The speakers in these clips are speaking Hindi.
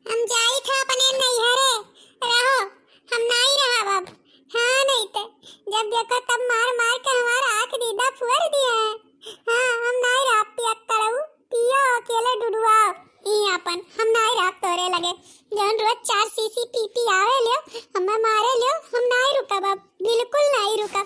हम जाई था अपने नैहरे रहो, हम नहीं रहा अब। हाँ नहीं तो जब देखो तब मार मार के हमारा आँख दीदा फुअर दिया है। हाँ हम नहीं रहा, पिया करू पियो अकेले डुडुआओ ई अपन, हम नहीं रहा तोरे लगे जौन रोज 4 सीसी पी आवे लियो हमें मारे लियो, हम नहीं रुका बाब, बिल्कुल नहीं रुका।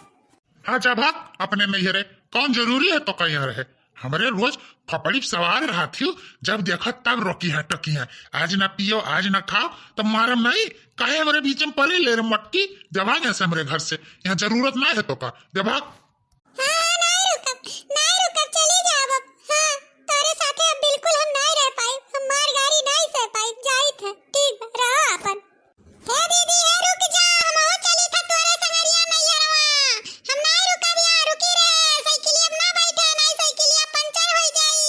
आजा भाग अपने नैहरे, कौन जरूरी है तो कहीं रहे। हमारे रोज फपड़ी सवार रहा थी, जब देखा तब रोकी है टकी है। आज ना पियो आज ना खाओ तब मारम नहीं, काहे हमारे बीच में पड़े ले रहे मटकी। जब आ गए हमारे घर से, यहाँ जरूरत ना है तो का जब भाग। हाँ नहीं रुकब चली जाओ अब। हाँ तोरे साथे अब बिल्कुल हम नहीं रह पाए, हम मार गाड़ी नहीं सह पाए, जाई थे ठीक रहो अपन। हे दीदी हे रुक जा, हम हो चली था तोरे संगरिया नैहरवा, हम नहीं रुकब यहाँ, रुकी रे साइकिलिया में ना बैठे, नहीं साइकिलिया पंचर हो जाई।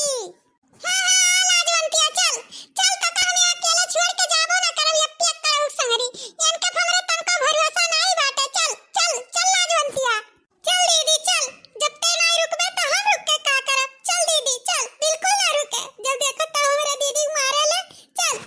हाँ लाजवंतिया चल चल तता हम अकेले छोड़ के जाबो ना करब, ये पिया करू संगरी इनके हमरे तनको भरोसा नहीं बाटे। चल चल चल लाजवंतिया चल दीदी चल, जब ते नहीं रुकबे तो हम रुक के का करब। चल दीदी चल, बिल्कुल ना रुके, जब देखो तो हमारे दीदी मारे ले। चल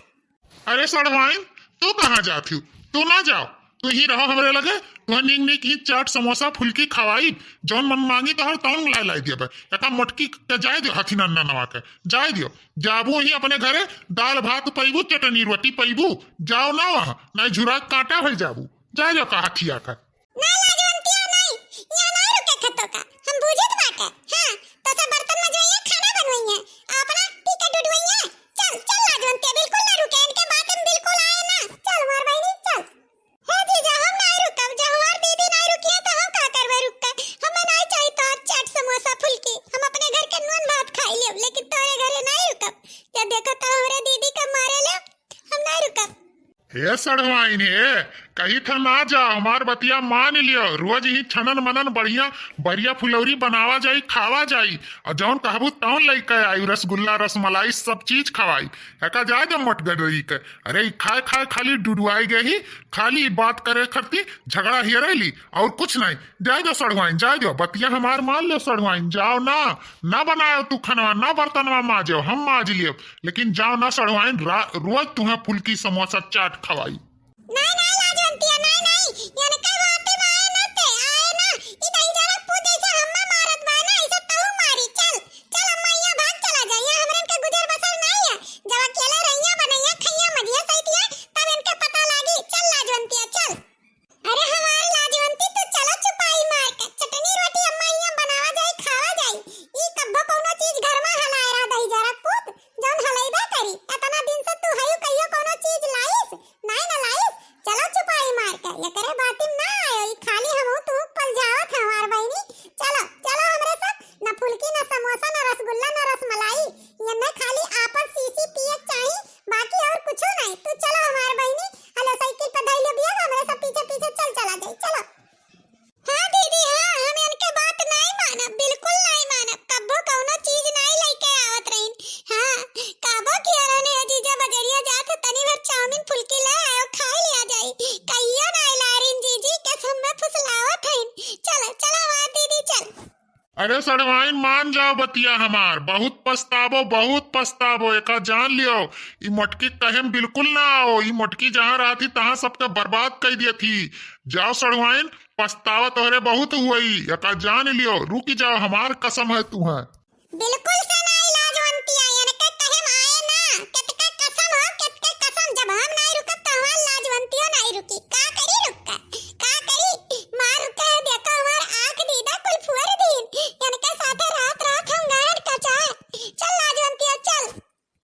अरे सड़वाइन तू कहाँ जाती हो, तू ना जाओ, तू ही रहो हमरे लगे। वह निक निक ही चाट समोसा फुल्की खवाई, जौन मन मांगी तो हर तौन लाई दिया भाई। एका मटकी के जाए दियो, हाथी नन्ना नवा के जाए दियो। जाबू ही अपने घरे दाल भात पैबू, चटनी रोटी पैबू, जाओ ना वहाँ नहीं झुरा काटा हो जाबू, जाए जाओ का हाथी आकर। ना लाजवंतिया नहीं, यहाँ नहीं रुके खतो का, हम बुझत बाटे। हाँ तो सब बर्तन मजवइया खाना बनवइया अपना पी के डुडवइया। चल चल लाजवंतिया बिल्कुल ना रुके, इनके बात में बिल्कुल आए ना। चल मार बहनी चल। हे जीजा हम नहीं रुकब, जब हमार दीदी नहीं रुकी है तो हम का करबे रुक के। हमें नहीं चाहिए तो चाट समोसा फुल्की, हम अपने घर के नून भात खाई लेब, लेकिन तोरे घरे नहीं रुकब। जब देखो तो हमारे दीदी का मारे ले, हम नहीं रुकब। हे सड़वाइन हे, कहीं था ना जाओ, हमार बतिया मान लियो। रोज ही छनन मनन बढ़िया बढ़िया फुलौरी बनावा जाई खावा जाई, और जौन कहबू तौन लेके आई, रसगुल्ला रसमलाई सब चीज खवाई। एका जाए जब मट गई के, अरे खाए खाए खाली डुडुआई गई, खाली बात करे करती झगड़ा ही रही और कुछ नहीं। जाए जो सड़वाइन जाए जो, बतिया हमार मान लो सड़वाइन, जाओ ना ना बनाओ तू खनवा, ना बर्तनवा माजो, हम माज लियो, लेकिन जाओ ना सड़वाइन, रोज तुम्हें फुल्की समोसा चाट खवाई। नहीं नहीं लाजवंतिया नहीं यानी कई बातें में आए ना ते आए ना ई दही जरा पूत जैसे हम्मा मारत बा ना, ऐसे तू मारी। चल चल अम्मा यहाँ भाग चला जा, यहाँ हमरन के गुजर बसर नहीं है। जब अकेले रहिया बनैया खैया मधिया सैतिया तब इनके पता लागी। चल लाजवंतिया चल। अरे हमार लाजवंती तू चलो चुपाई मार के, चटनी रोटी अम्मा यहाँ बनावा जाई खावा जाई। ई कब्बो कोनो चीज घर में हलाए रहा दही जरा पूत, जौन हलैबे करी। इतना दिन से तू हयू कहियो कोनो चीज लाइस नहीं ना लाइस, चलो चुपाई मार के। ये करे बाती ना आयो, ई खाली हमहू तू पल जावत हमार बहनी। चलो चलो हमरे साथ, ना फुल्की ना समोसा ना रसगुल्ला ना रसमलाई, ये न खाली आपन सीसी पिए चाही, बाकी और कुछ नहीं। तू चलो हमार बहनी, हेलो साइकिल पे धइले बिया, हमरे सब पीछे पीछे चल चला जाई। चलो हाँ दीदी हाँ, हम इनके बात नहीं मानब, बिल्कुल नहीं मानब, कब्बो कोनो चीज नहीं लेके आवत रहीन। हाँ काबो किया रहने जीजा बजरिया जात तनी भर चाउमीन फुल्की ले आयो खाई लिया जाई, कहियो नहीं लारिन जीजी के सब में फुसलावत हईन। चलो चलो हमार दीदी चल। अरे सड़वाइन मान जाओ बतिया हमार, बहुत पछतावो एका जान लियो। ई मटकी कहेम बिल्कुल ना आओ, ई मटकी जहाँ रहा थी तहाँ सबके बर्बाद कर दिया थी। जाओ सड़वाइन, पछतावा तोहरे बहुत हुई, एका जान लियो। रुक जाओ, हमार कसम है तू है। बिल्कुल से नहीं लाजवंतिया, यानी के कहेम आए ना, कितके कसम हो कितके कसम, जब हम नहीं रुकब तो हमार लाजवंतियो नहीं रुकी। का करी रुक का करी मार रुके है, देखो हमार आंख दीदा कुल फुअर दीन, यानी के साथे रात रात हम गाड़ का चाहे। चल लाजवंतिया चल।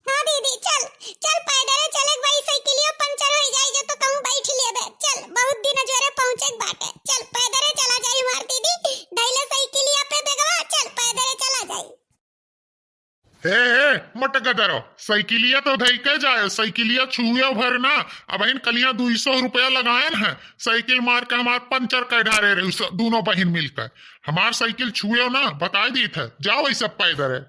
हाँ दीदी चल चल, पैदल चले भाई, साइकिलियो पंचर हो जाई जो तो कहूं बैठ लेबे। चल बहुत दिन जोरे पहुंचे बाटे, चल पैदल चला जाई हमार दीदी, ढैले साइकिलिया पे बेगवा, चल पैदल चला जाई। हे मत गदरो, साइकिलिया तो धई के जाए, साइकिलिया छुए भर ना। अब इन कलिया 200 रुपया लगाए है, साइकिल मार के हमार पंचर कर ढारे रहे दोनों बहन मिलकर। हमार साइकिल छुए ना बता दी थे, जाओ ऐसा पैदल है।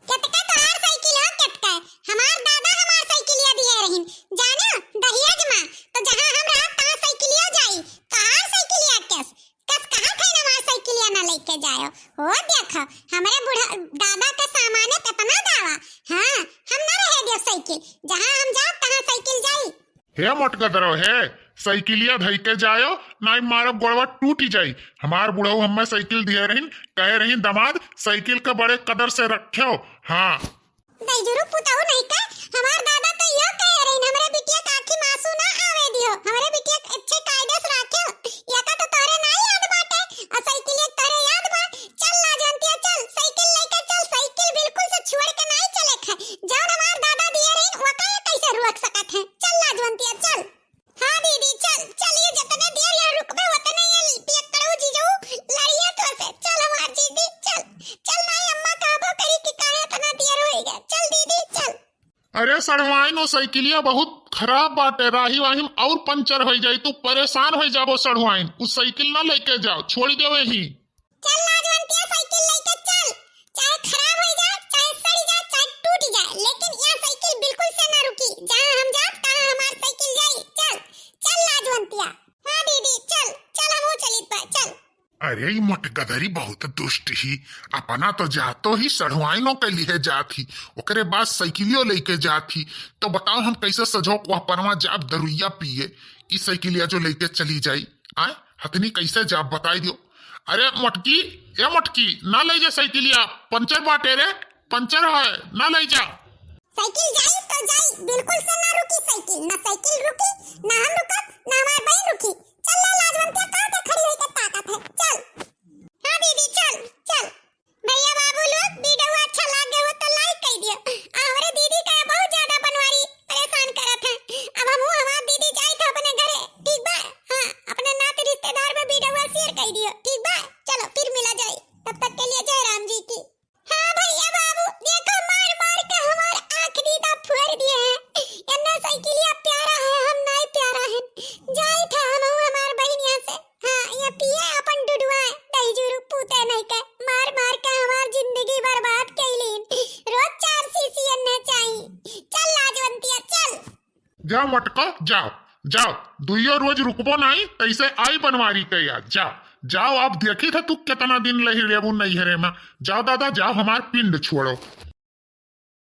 कितका तोहार साइकिल हो कितका, हमार दादा हमार साइकिलिया दिए रहीन, जानो दहियाज में तो जहां हम रहत तहां साइकिलिया जाई। कहां साइकिलिया कस कहां थे हमार साइकिलिया ना लेके जायो। ओ देखो हमरे बूढ़ा दादा का सामान है कितना दावा। हां हम ना रहे दियो साइकिल, जहां हम जात तहां साइकिल जाई। हे मोटगदरो है, साइकिलिया धई के जायो, नाई मारब गोड़वा टूट जाई। हमार बुढ़ऊ हमें साइकिल दिए रहीन, कहे रही दमाद साइकिल के बड़े कदर से रखो। हाँ दैजुरु पुताऊ नहीं का, हमार दादा तो यो कह रही हमरे बिटिया का आँखी मासू ना आवे दियो, हमरे बिटिया अच्छे कायदे से राखियो। या का तो तोरे ना याद बाटे और साइकिल एक तोरे याद बा। चल ना जानतिया, चल साइकिल लेके चल, साइकिल बिल्कुल से छोड़ के नहीं चले खा। जौन हमार दादा दिए रही वका कैसे रोक सकत है। चल ना जानतिया चल। हाँ दीदी चल, चलिए जितने देर यहाँ रुकबे उतने ये पियक्कड़ो जीजू लड़िए तो से। चल हमार दीदी चल, चल ना अम्मा काबो करी कि काहे इतना देर होई गया। चल दीदी चल। अरे सड़वाइन साइकिलिया बहुत खराब बाटे, राही वाही और पंचर हो जाई, तू परेशान हो जाबो सड़वाइन। उस साइकिल ना लेके जाओ, छोड़ देवे ही। चल लाजवंतिया साइकिल लेके चल, चाहे खराब हो जाए, चाहे सड़ जाए, चाहे टूट जाए, लेकिन यह साइकिल बिल्कुल से ना रुकी। जहाँ हम जाए तहाँ हमार साइकिल जाई। चल चल लाजवंतिया। हाँ दीदी चल, चल हम चलित बा चल। अरे ये मोटगदरी बहुत दुष्ट ही, अपना तो जातो ही सड़वाइनों के लिए जाती, ओकरे बाद साइकिलियो लेके जाती। तो बताओ हम कैसे सजोक वह परमा जाब दरुइया पिए। इस साइकिलिया जो लेके चली जाई आए हथनी कैसे जाब बताई दियो। अरे मोटकी, ए मोटकी ना ले जा साइकिलिया, पंचर बाटे रे, पंचर है ना ले जा। साइकिल जाई तो जाई, बिल्कुल से ना रुकी साइकिल। ना साइकिल रुकी, ना हम रुकत, ना हमार बहन रुकी। चल ला लाजवंतिया, कहाँ के खड़ी होई के ताकत है। चल हाँ दीदी चल चल। भैया बाबू लोग वीडियो अच्छा लागे हो तो लाइक कर दियो। हमारे दीदी का बहुत ज्यादा बनवारी परेशान करत है। अब हम हमार दीदी जाई था अपने घरे, ठीक बा। हाँ अपने नाते रिश्तेदार में वीडियो शेयर कर दियो, ठीक बा। चलो फिर मिला जाए, तब तक के लिए जय राम जी की। हाँ भैया बाबू देखो, मार मार के हमार आँख दीदा फोड़ दिए हैं। इन्ना साइकिलिया प्यारा है, हम नहीं प्यारा है। जाई था हम हमार बहनिया से। हाँ ये पिए अपन डुडुआ दैजुरु पूते नहीं के, मार मार के हमार जिंदगी बर्बाद कैलीन। रोज 4 सीसी अन्ने चाहिए। चल लाजवंतिया चल। जाओ मटको जाओ जाओ, दुइयो रोज रुकबो नहीं, कैसे आई बनवारी के याद। जाओ जाओ, आप देखी था तू कितना दिन लही रेबू नहीं हरे में। जाओ दादा जाओ, हमार पिंड छोड़ो।